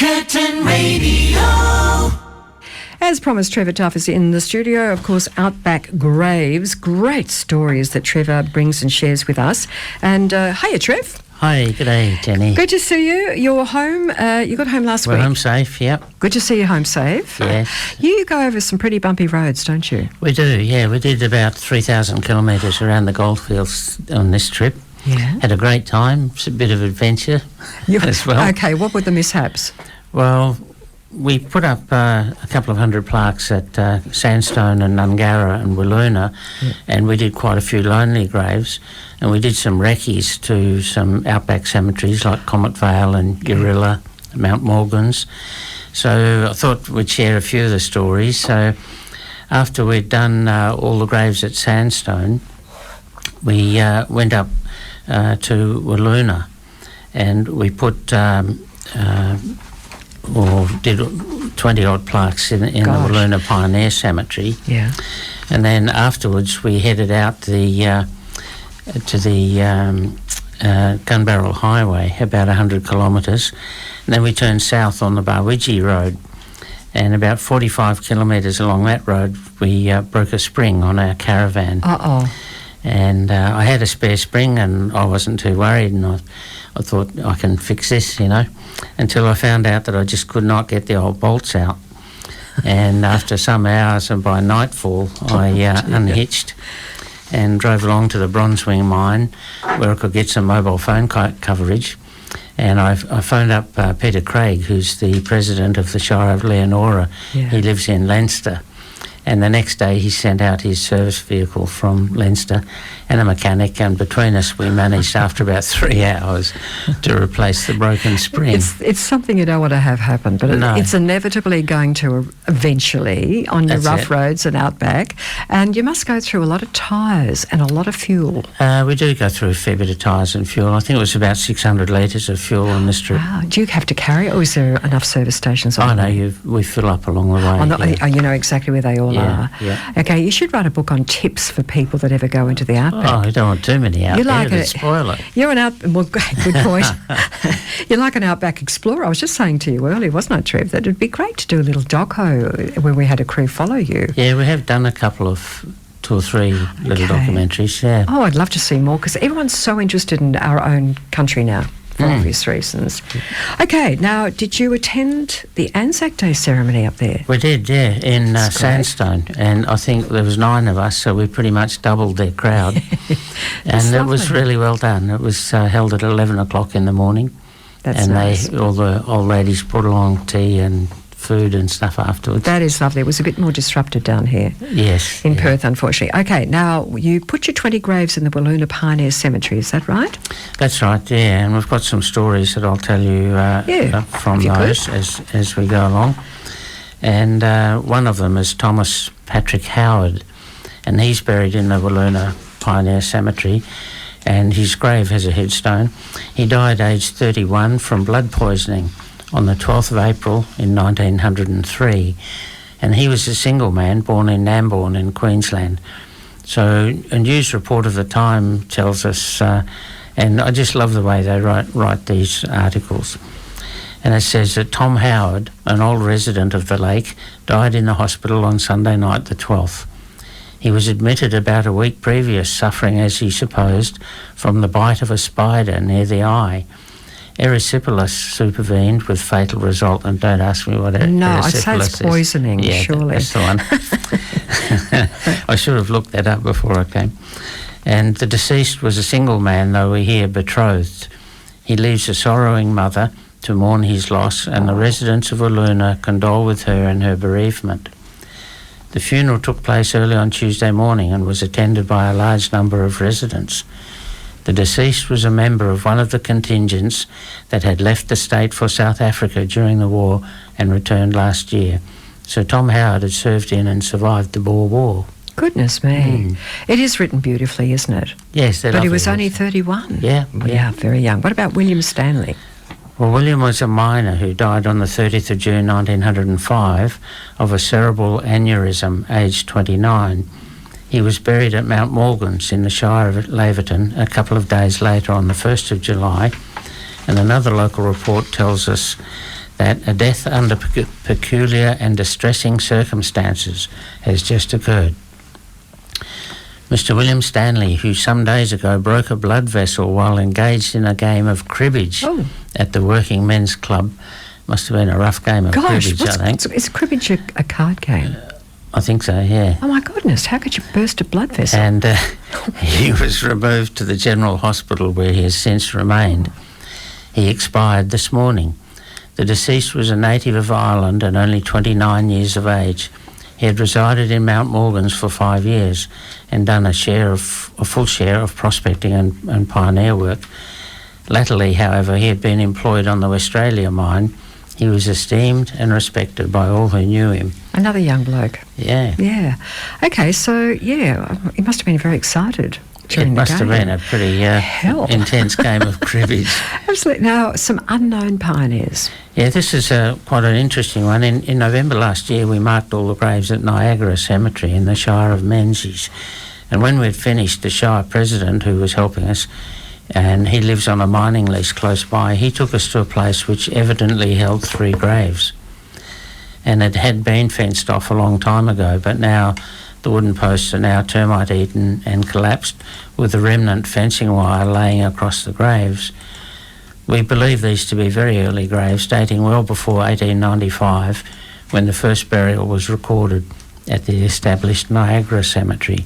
Curtin Radio. As promised, Trevor Tough is in the studio. Of course, Outback Graves. Great stories that Trevor brings and shares with us. And hiya, Trev. Hi, good day, Jenny. Good to see you. You're home. You got home last week. We're home safe, yep. Good to see you home safe. Yes. You go over some pretty bumpy roads, don't you? We do, yeah. We did about 3,000 kilometres around the goldfields on this trip. Yeah. Had a great time. It's a bit of adventure as well. Okay, what were the mishaps? Well, we put up a couple of hundred plaques at Sandstone and Nungara and Wiluna, and we did quite a few lonely graves, and we did some recce's to some outback cemeteries like Comet Vale and Gorilla, Mount Morgans. So I thought we'd share a few of the stories. So after we'd done all the graves at Sandstone, we went up to Wiluna, and we put or did 20-odd plaques in the Wiluna Pioneer Cemetery. Yeah. And then afterwards we headed out to the Gun Barrel Highway, about 100 kilometres. And then we turned south on the Barwidgee Road. And about 45 kilometres along that road, we broke a spring on our caravan. Uh-oh. And I had a spare spring, and I wasn't too worried, and I thought I can fix this, until I found out that I just could not get the old bolts out. And after some hours and by nightfall, I unhitched and drove along to the Bronzewing mine where I could get some mobile phone coverage. And I phoned up Peter Craig, who's the president of the Shire of Leonora. Yeah. He lives in Leinster. And the next day he sent out his service vehicle from Leinster and a mechanic, and between us we managed after about 3 hours to replace the broken spring. It's something you don't want to have happen, but it's inevitably going to eventually on your rough roads and outback, and you must go through a lot of tyres and a lot of fuel. We do go through a fair bit of tyres and fuel. I think it was about 600 litres of fuel on this trip. Wow. Do you have to carry it, or is there enough service stations on the way? We fill up along the way. You know exactly where they all are. Yeah. Okay, you should write a book on tips for people that ever go into the outback. Oh, you don't want too many out there to spoil it. You're good point. You're like an outback explorer. I was just saying to you earlier, wasn't I, Trev, that it'd be great to do a little doco where we had a crew follow you. Yeah, we have done a couple of 2 or 3 little documentaries, yeah. Oh, I'd love to see more, because everyone's so interested in our own country now, for obvious reasons. Okay, now, did you attend the Anzac Day ceremony up there? We did, yeah, in Sandstone, and I think there was 9 of us, so we pretty much doubled their crowd. And it was really well done. It was held at 11 o'clock in the morning. That's nice. All the old ladies brought along tea and food and stuff afterwards. That is lovely. It was a bit more disrupted down here. Yes. In Perth, unfortunately. Okay, now you put your 20 graves in the Wiluna Pioneer Cemetery, is that right? That's right, yeah, and we've got some stories that I'll tell you from those as we go along. And one of them is Thomas Patrick Howard, and he's buried in the Wiluna Pioneer Cemetery, and his grave has a headstone. He died aged 31 from blood poisoning on the 12th of April in 1903, and he was a single man born in Nambour in Queensland. So a news report of the time tells us, and I just love the way they write these articles, and it says that Tom Howard, an old resident of the lake, died in the hospital on Sunday night the 12th. He was admitted about a week previous, suffering, as he supposed, from the bite of a spider near the eye. Erysipelas supervened with fatal result, and don't ask me what erysipelas is. No, I'd say it's poisoning, surely. That's the one. I should have looked that up before I came. And the deceased was a single man, though we hear betrothed. He leaves a sorrowing mother to mourn his loss, and the residents of Wiluna condole with her in her bereavement. The funeral took place early on Tuesday morning and was attended by a large number of residents. The deceased was a member of one of the contingents that had left the state for South Africa during the war and returned last year. So Tom Howard had served in and survived the Boer War. Goodness me. It is written beautifully, isn't it? Yes. But he was only 31. Yeah, very young. What about William Stanley? Well, William was a miner who died on the 30th of June 1905 of a cerebral aneurysm, aged 29. He was buried at Mount Morgans in the Shire of Laverton a couple of days later on the 1st of July, and another local report tells us that a death under peculiar and distressing circumstances has just occurred. Mr. William Stanley, who some days ago broke a blood vessel while engaged in a game of cribbage at the Working Men's Club. Must have been a rough game of cribbage, I think. Is cribbage a card game? I think so, yeah. Oh, my goodness, how could you burst a blood vessel? And he was removed to the General Hospital where he has since remained. He expired this morning. The deceased was a native of Ireland and only 29 years of age. He had resided in Mount Morgans for 5 years and done a full share of prospecting and pioneer work. Latterly, however, he had been employed on the Westralia mine. He was esteemed and respected by all who knew him. Another young bloke. Yeah. Yeah. Okay, so, yeah, he must have been very excited during the game. It must have been a pretty intense game of cribbage. Absolutely. Now, some unknown pioneers. Yeah, this is quite an interesting one. In November last year, we marked all the graves at Niagara Cemetery in the Shire of Menzies. And when we'd finished, the Shire President, who was helping us, and he lives on a mining lease close by, he took us to a place which evidently held 3 graves. And it had been fenced off a long time ago, but now the wooden posts are now termite eaten and collapsed, with the remnant fencing wire laying across the graves. We believe these to be very early graves, dating well before 1895, when the first burial was recorded at the established Niagara Cemetery.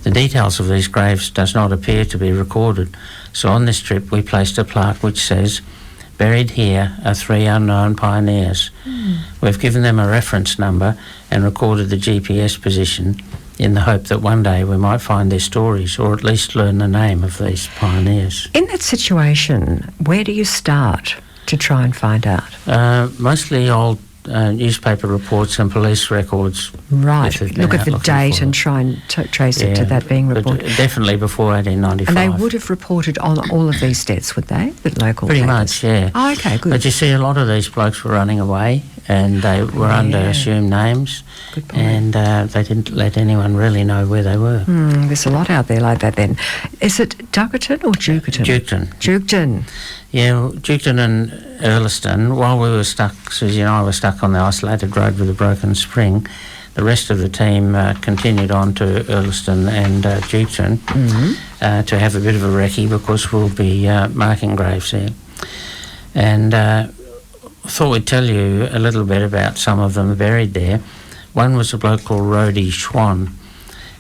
The details of these graves does not appear to be recorded, so on this trip we placed a plaque which says, "Buried here are 3 unknown pioneers." We've given them a reference number and recorded the GPS position in the hope that one day we might find their stories, or at least learn the name of these pioneers. In that situation, where do you start to try and find out? Mostly old newspaper reports and police records. Right. Look at the date and try and trace it to that being reported. Definitely before 1895. And they would have reported on all of these deaths, would they? The local Pretty papers? much, yeah. Oh, okay, good. But you see, a lot of these blokes were running away, and they were under assumed names. Good point. And they didn't let anyone really know where they were. There's a lot out there like that then. Is it Dugerton or Dugerton? Dugerton. Yeah, Dugerton and Earlston, while we were stuck, Susie and I were stuck on the isolated road with a broken spring, the rest of the team continued on to Earlston and Dugerton to have a bit of a recce, because we'll be marking graves there. And I thought we'd tell you a little bit about some of them buried there. One was a bloke called Rhodey Schwann,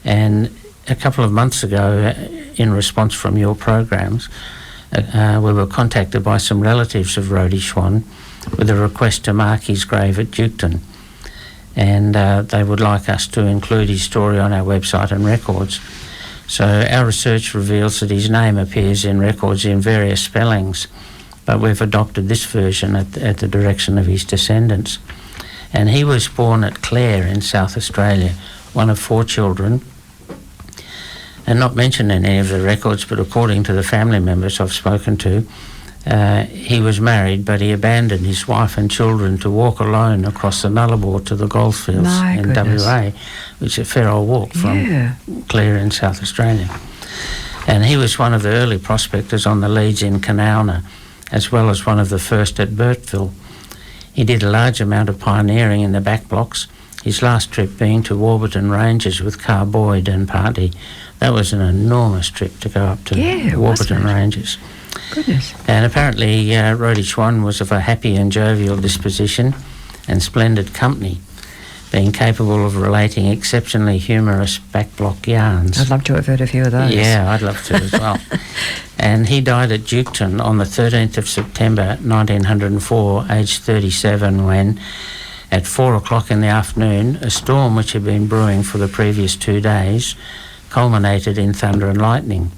and a couple of months ago, in response from your programs, we were contacted by some relatives of Rhodey Schwann with a request to mark his grave at Dugerton, and they would like us to include his story on our website and records. So our research reveals that his name appears in records in various spellings, but we've adopted this version at the direction of his descendants. And he was born at Clare in South Australia, one of 4 children, and not mentioned in any of the records, but according to the family members I've spoken to, he was married, but he abandoned his wife and children to walk alone across the Nullarbor to the Goldfields in WA, which is a fair old walk from Clare in South Australia. And he was one of the early prospectors on the leads in Canowna, as well as one of the first at Burtville. He did a large amount of pioneering in the back blocks, his last trip being to Warburton Ranges with Carr Boyd and party. That was an enormous trip to go up to Warburton Ranges. Goodness. And apparently Rhodey Schwann was of a happy and jovial disposition and splendid company, being capable of relating exceptionally humorous backblock yarns. I'd love to have heard a few of those. Yeah, I'd love to as well. And he died at Dugerton on the 13th of September 1904, aged 37, when, at 4 o'clock in the afternoon, a storm which had been brewing for the previous 2 days culminated in thunder and lightning.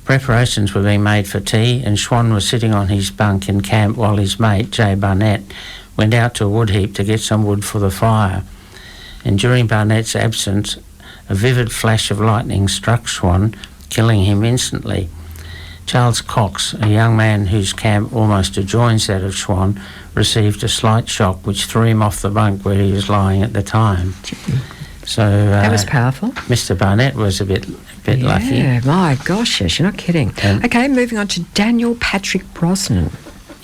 Preparations were being made for tea, and Schwann was sitting on his bunk in camp while his mate, J. Barnett, went out to a wood heap to get some wood for the fire. And during Barnett's absence, a vivid flash of lightning struck Schwann, killing him instantly. Charles Cox, a young man whose camp almost adjoins that of Schwann, received a slight shock which threw him off the bunk where he was lying at the time. So that was powerful. Mr. Barnett was a bit lucky. Yeah, my gosh, yes, you're not kidding. Okay, moving on to Daniel Patrick Brosnan.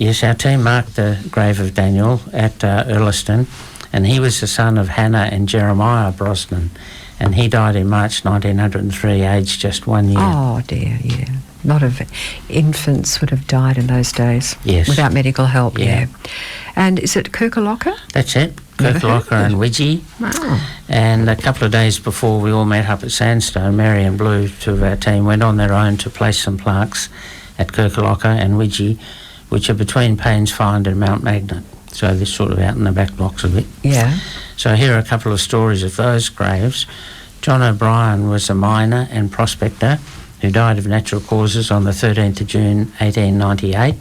Yes, our team marked the grave of Daniel at Earliston, and he was the son of Hannah and Jeremiah Brosnan, and he died in March 1903, aged just 1 year. Oh dear, yeah. A lot of infants would have died in those days. Yes. Without medical help, yeah. And is it Kirkalocka? That's it, Kirkalocka and Widgie. Wow. And a couple of days before we all met up at Sandstone, Mary and Blue, two of our team, went on their own to place some plaques at Kirkalocka and Widgie, which are between Paynes Find and Mount Magnet. So they're sort of out in the back blocks a bit. Yeah. So here are a couple of stories of those graves. John O'Brien was a miner and prospector who died of natural causes on the 13th of June 1898.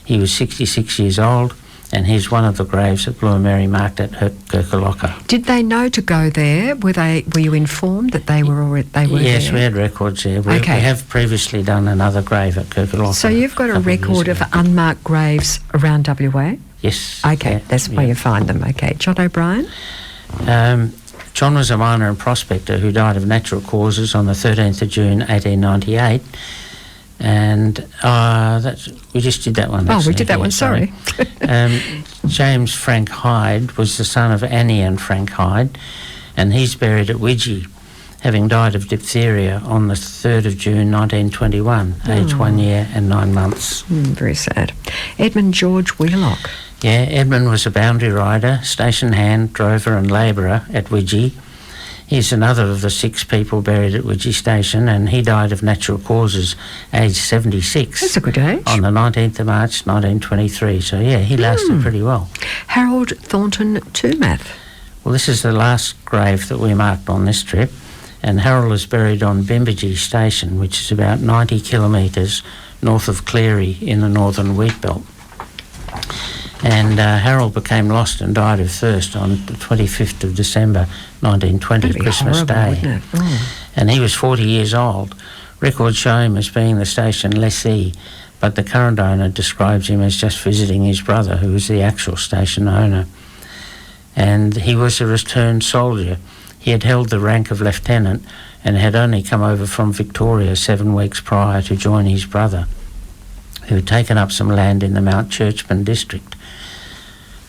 He was 66 years old, and he's one of the graves that Blue and Mary marked at Kirkalocka. Did they know to go there? Were you informed that they were there? Yes, we had records there. We have previously done another grave at Kirkalocka. So you've got a record of unmarked graves around WA? Yes. Okay, that's where you find them. Okay. John O'Brien? John was a miner and prospector who died of natural causes on the 13th of June 1898. And we just did that one. Oh, we did that one, sorry. James Frank Hyde was the son of Annie and Frank Hyde, and he's buried at Widgie, having died of diphtheria on the 3rd of June 1921, aged 1 year and 9 months. Very sad. Edmund George Wheelock. Yeah, Edmund was a boundary rider, station hand, drover and labourer at Widgie. He's another of the 6 people buried at Widgie Station, and he died of natural causes, aged 76. That's a good age. On the 19th of March 1923. So, yeah, he lasted pretty well. Harold Thornton Toomath. Well, this is the last grave that we marked on this trip, and Harold is buried on Bimbidgee Station, which is about 90 kilometres north of Cleary in the northern wheat belt. And Harold became lost and died of thirst on the 25th of December 1920, Christmas horrible, Day. wouldn't it? Oh. And he was 40 years old. Records show him as being the station lessee, but the current owner describes him as just visiting his brother, who was the actual station owner. And he was a returned soldier. He had held the rank of lieutenant and had only come over from Victoria 7 weeks prior to join his brother, who had taken up some land in the Mount Churchman district.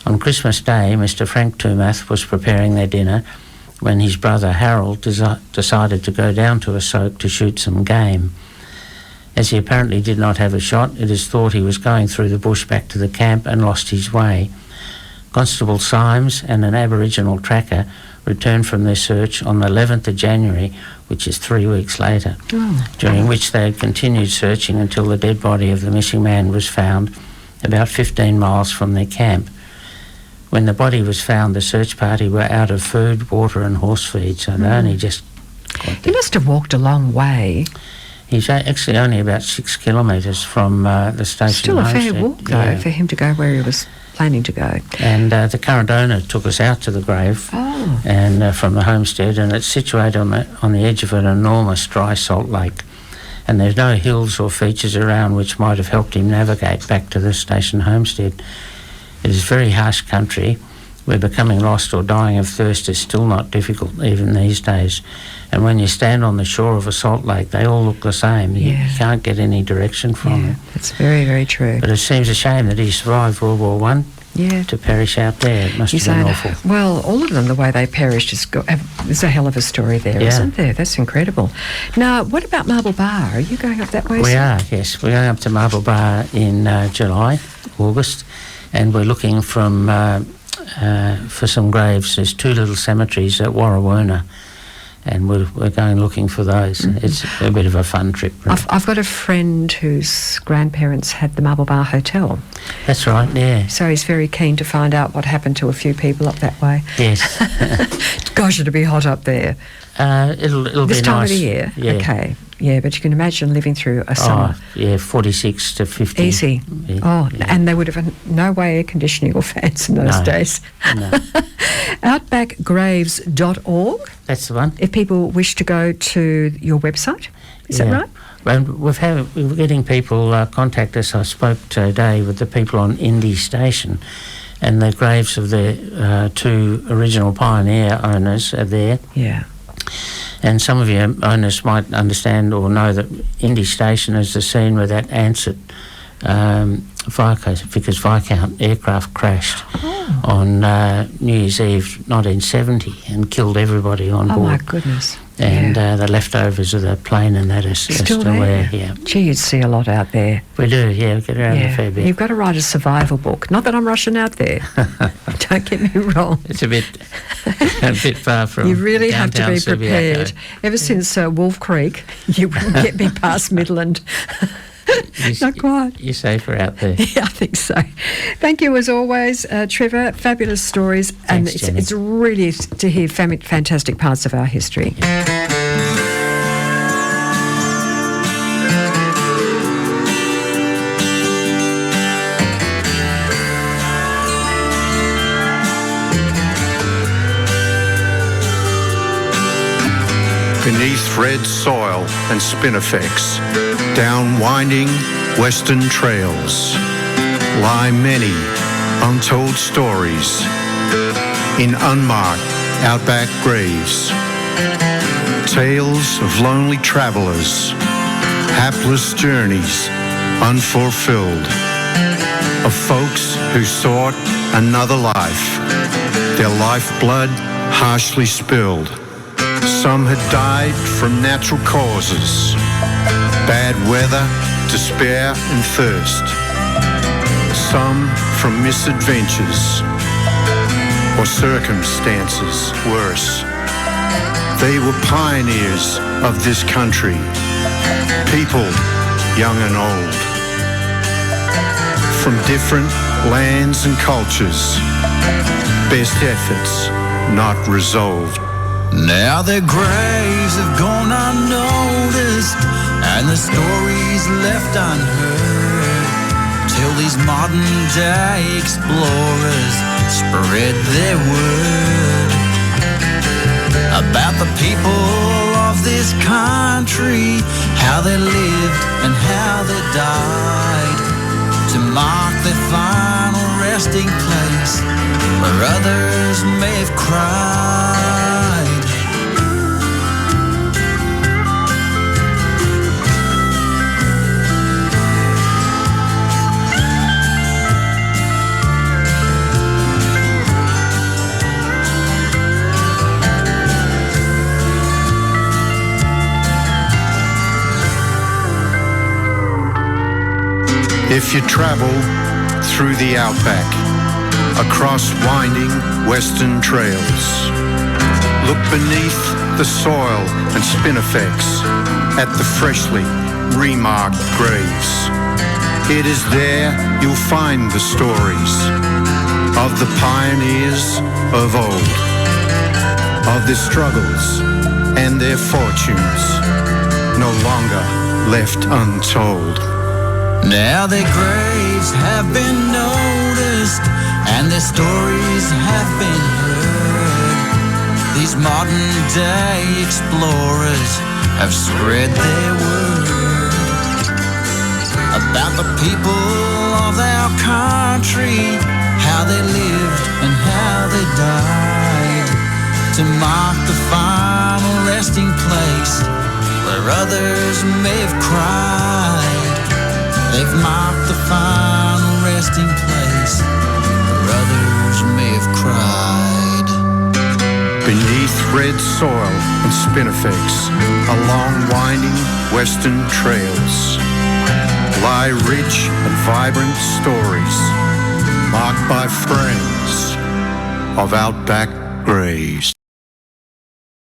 On Christmas Day, Mr. Frank Toomath was preparing their dinner when his brother Harold decided to go down to a soak to shoot some game. As he apparently did not have a shot, it is thought he was going through the bush back to the camp and lost his way. Constable Symes and an Aboriginal tracker returned from their search on the 11th of January, which is 3 weeks later, during which they had continued searching until the dead body of the missing man was found about 15 miles from their camp. When the body was found, the search party were out of food, water and horse feed, so they only just got there. He must have walked a long way. He's actually only about 6 kilometres from the station. Still a fair walk, though, for him to go where he was planning to go. And the current owner took us out to the grave and from the homestead, and it's situated on the edge of an enormous dry salt lake. And there's no hills or features around which might have helped him navigate back to the station homestead. It is very harsh country where becoming lost or dying of thirst is still not difficult even these days. And when you stand on the shore of a salt lake, they all look the same. You can't get any direction from them. That's very, very true. But it seems a shame that he survived World War One to perish out there. It must have been awful. Well, all of them, the way they perished is a hell of a story there, isn't there? That's incredible. Now, what about Marble Bar? Are you going up that way? We are, yes. We're going up to Marble Bar in July, August, and we're looking for some graves. There's 2 little cemeteries at Warrawoona, and we're going looking for those. It's a bit of a fun trip. Really. I've got a friend whose grandparents had the Marble Bar Hotel. That's right, yeah. So he's very keen to find out what happened to a few people up that way. Yes. Gosh, it'll be hot up there. It'll be nice. This time of the year? Yeah. Okay. Yeah, but you can imagine living through a summer. 46 to 50. Easy. Yeah. And they would have no way air conditioning or fans in those days. No. Outbackgraves.org. That's the one. If people wish to go to your website, is that right? Well, we're getting people contact us. I spoke today with the people on Indy Station, and the graves of the 2 original pioneer owners are there. Yeah. And some of your owners might understand or know that Indy Station is the scene where that Ansett Vickers Viscount aircraft crashed on New Year's Eve 1970 and killed everybody on board. Oh my goodness. And the leftovers of the plane and that are still there. Yeah. Gee, you'd see a lot out there. We do, yeah. We get around a fair bit. You've got to write a survival book. Not that I'm rushing out there. Don't get me wrong. It's a bit far from You really have to be prepared. Subiaco. Ever since Wolf Creek, you wouldn't get me past Midland. Not quite. You're safer out there. Yeah, I think so. Thank you as always, Trevor. Fabulous stories. Thanks, and it's really to hear fantastic parts of our history. Beneath red soil and spinifex, down winding western trails, lie many untold stories in unmarked outback graves. Tales of lonely travelers, hapless journeys unfulfilled, of folks who sought another life, their lifeblood harshly spilled. Some had died from natural causes, bad weather, despair and thirst. Some from misadventures or circumstances worse. They were pioneers of this country, people young and old, from different lands and cultures, best efforts not resolved. Now their graves have gone unnoticed and the stories left unheard, till these modern day explorers spread their word about the people of this country, how they lived and how they died, to mark their final resting place where others may have cried. If you travel through the outback, across winding western trails, look beneath the soil and spinifex at the freshly remarked graves. It is there you'll find the stories of the pioneers of old, of their struggles and their fortunes, no longer left untold. Now their graves have been noticed and their stories have been heard. These modern day explorers have spread their word about the people of our country, how they lived and how they died, to mark the final resting place where others may have cried. They've marked the final resting place where others may have cried. Beneath red soil and spinifex, along winding western trails, lie rich and vibrant stories, marked by friends of outback graves.